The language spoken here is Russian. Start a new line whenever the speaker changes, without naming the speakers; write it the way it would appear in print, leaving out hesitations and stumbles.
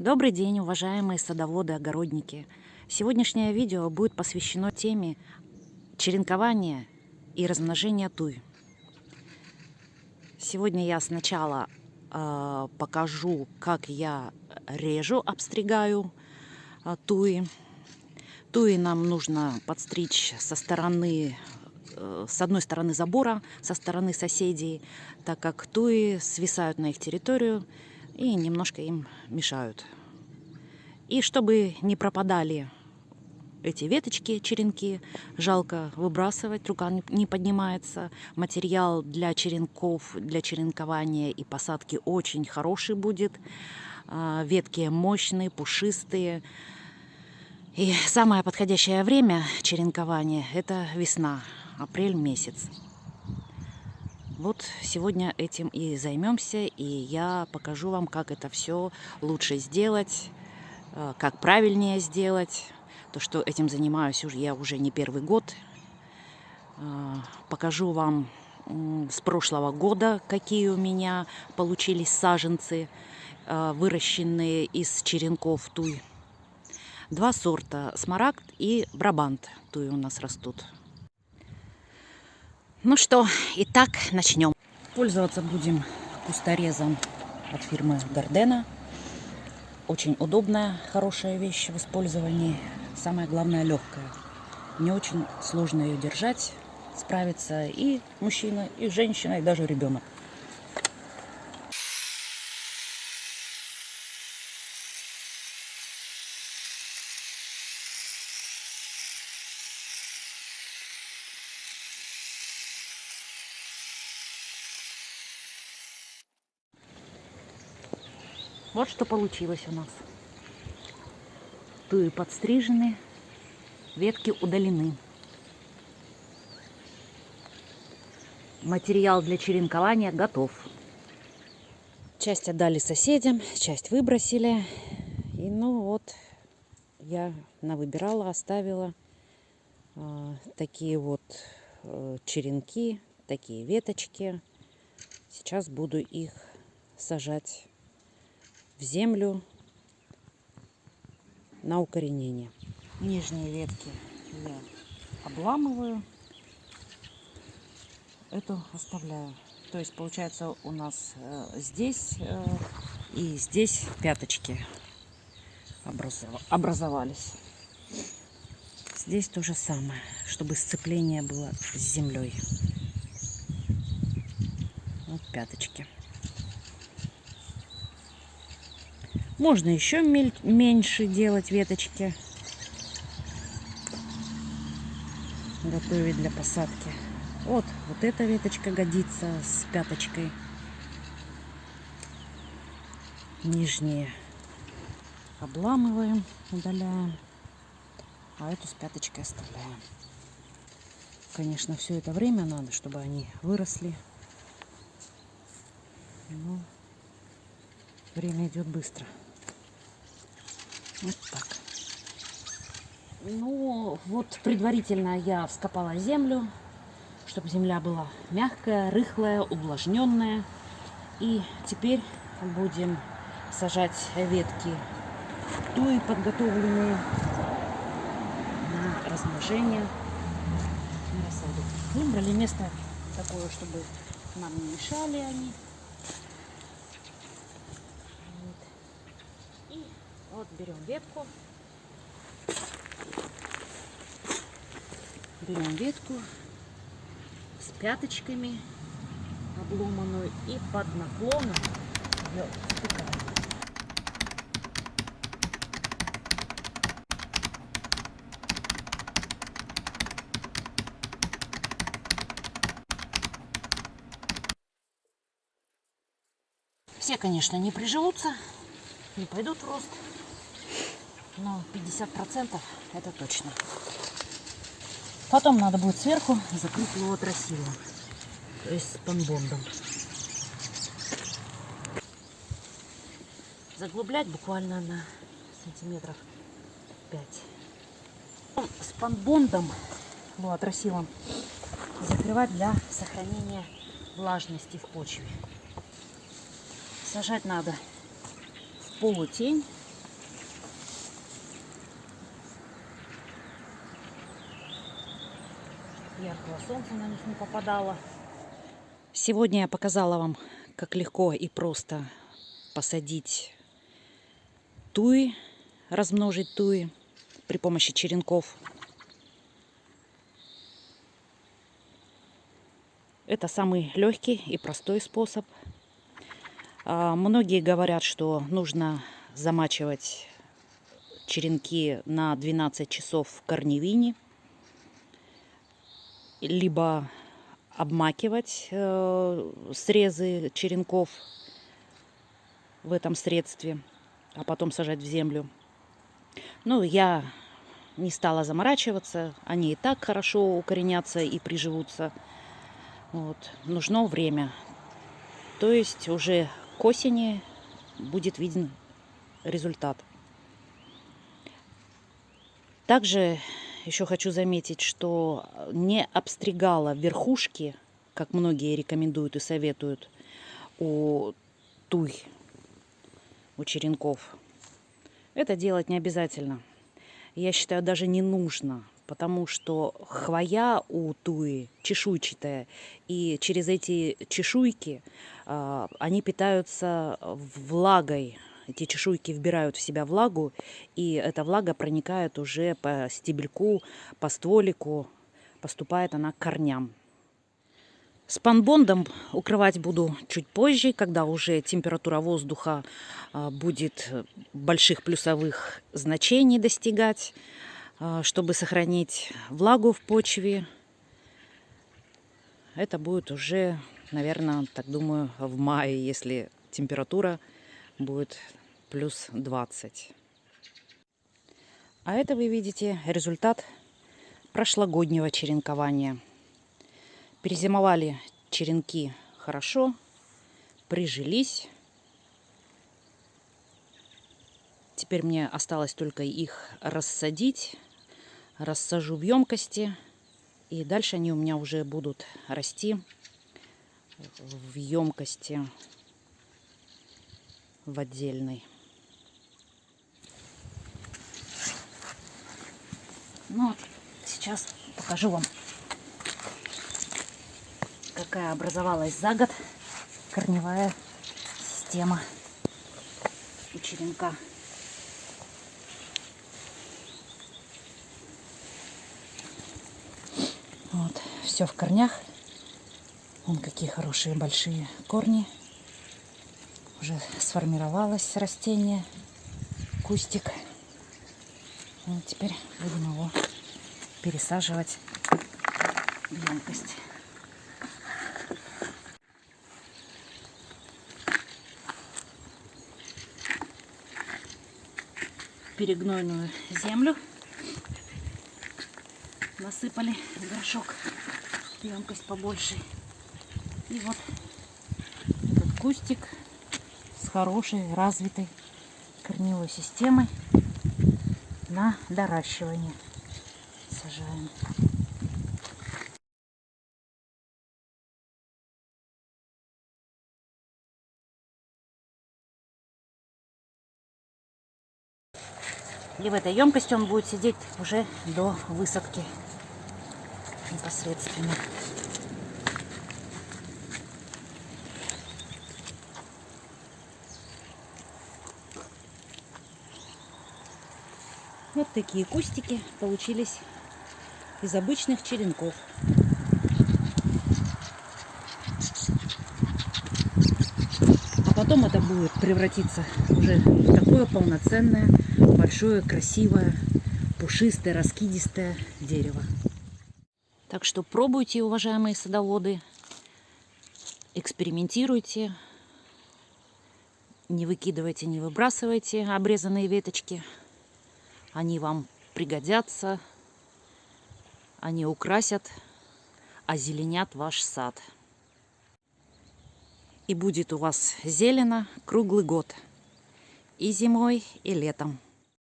Добрый день, уважаемые садоводы, огородники! Сегодняшнее видео будет посвящено теме черенкования и размножения туй. Сегодня я сначала покажу, как я режу, обстригаю туи. Туи нам нужно подстричь с одной стороны забора, со стороны соседей, так как туи свисают на их территорию и немножко им мешают. И чтобы не пропадали эти веточки, черенки, жалко выбрасывать, рука не поднимается. Материал для черенков, для черенкования и посадки очень хороший будет. Ветки мощные, пушистые. И самое подходящее время черенкования – это весна, апрель месяц. Вот сегодня этим и займемся, и я покажу вам, как это все лучше сделать, как правильнее сделать. То, что этим занимаюсь я уже не первый год. Покажу вам с прошлого года, какие у меня получились саженцы, выращенные из черенков туй. Два сорта: смарагд и брабант туи у нас растут. Ну что, итак, начнем. Пользоваться будем кусторезом от фирмы Гардена. Очень удобная, хорошая вещь в использовании. Самое главное, легкая. Не очень сложно ее держать, справится и мужчина, и женщина, и даже ребенок. Вот что получилось у нас. Туи подстрижены, ветки удалены. Материал для черенкования готов. Часть отдали соседям, часть выбросили. И ну вот, я навыбирала, оставила такие вот черенки, такие веточки. Сейчас буду их сажать в землю на укоренение. Нижние ветки я обламываю, эту оставляю. То есть получается у нас здесь и здесь пяточки образовались. Здесь то же самое, чтобы сцепление было с землей. Вот пяточки. Можно еще меньше делать веточки, готовить для посадки. Вот эта веточка годится с пяточкой. Нижние обламываем, удаляем, а эту с пяточкой оставляем. Конечно, все это время надо, чтобы они выросли. Но время идет быстро. Вот так. Ну, вот предварительно я вскопала землю, чтобы земля была мягкая, рыхлая, увлажненная. И теперь будем сажать ветки туи, подготовленные на размножение, на рассаду. Выбрали место такое, чтобы нам не мешали они. И вот берем ветку. Берем ветку с пяточками обломанную и под наклоном ее втыкаем. Все, конечно, не приживутся, не пойдут в рост, но 50% это точно. Потом надо будет сверху закрыть его тросилом, то есть спанбондом. Заглублять буквально на сантиметров 5. Спанбондом, тросилом, закрывать для сохранения влажности в почве. Сажать надо в полутень, яркого солнца на них не попадало. Сегодня я показала вам, как легко и просто посадить туи, размножить туи при помощи черенков. Это самый легкий и простой способ. Многие говорят, что нужно замачивать черенки на 12 часов в корневине, либо обмакивать срезы черенков в этом средстве, а потом сажать в землю. Ну, я не стала заморачиваться, они и так хорошо укоренятся и приживутся. Вот. Нужно время. То есть уже к осени будет виден результат. Также еще хочу заметить, что не обстригала верхушки, как многие рекомендуют и советуют, у туй, у черенков. Это делать не обязательно. Я считаю, даже не нужно, потому что хвоя у туи чешуйчатая, и через эти чешуйки они питаются влагой. Эти чешуйки вбирают в себя влагу, и эта влага проникает уже по стебельку, по стволику, поступает она к корням. Спанбондом укрывать буду чуть позже, когда уже температура воздуха будет больших плюсовых значений достигать, чтобы сохранить влагу в почве. Это будет уже, наверное, так думаю, в мае, если температура будет плюс 20. А это вы видите результат прошлогоднего черенкования. Перезимовали черенки хорошо, прижились. Теперь мне осталось только их рассадить. Рассажу в емкости. И дальше они у меня уже будут расти в емкости в отдельной. Ну вот, сейчас покажу вам, какая образовалась за год корневая система у черенка. Вот, все в корнях. Вон какие хорошие большие корни. Уже сформировалось растение, кустик. Вот теперь будем его пересаживать в емкость. Перегнойную землю насыпали в горшок, емкость побольше. И вот этот кустик с хорошей развитой корневой системой на доращивание сажаем. И в этой емкости он будет сидеть уже до высадки непосредственно. Вот такие кустики получились из обычных черенков. А потом это будет превратиться уже в такое полноценное, большое, красивое, пушистое, раскидистое дерево. Так что пробуйте, уважаемые садоводы, экспериментируйте, не выкидывайте, не выбрасывайте обрезанные веточки. Они вам пригодятся, они украсят, озеленят ваш сад. И будет у вас зелено круглый год, и зимой, и летом.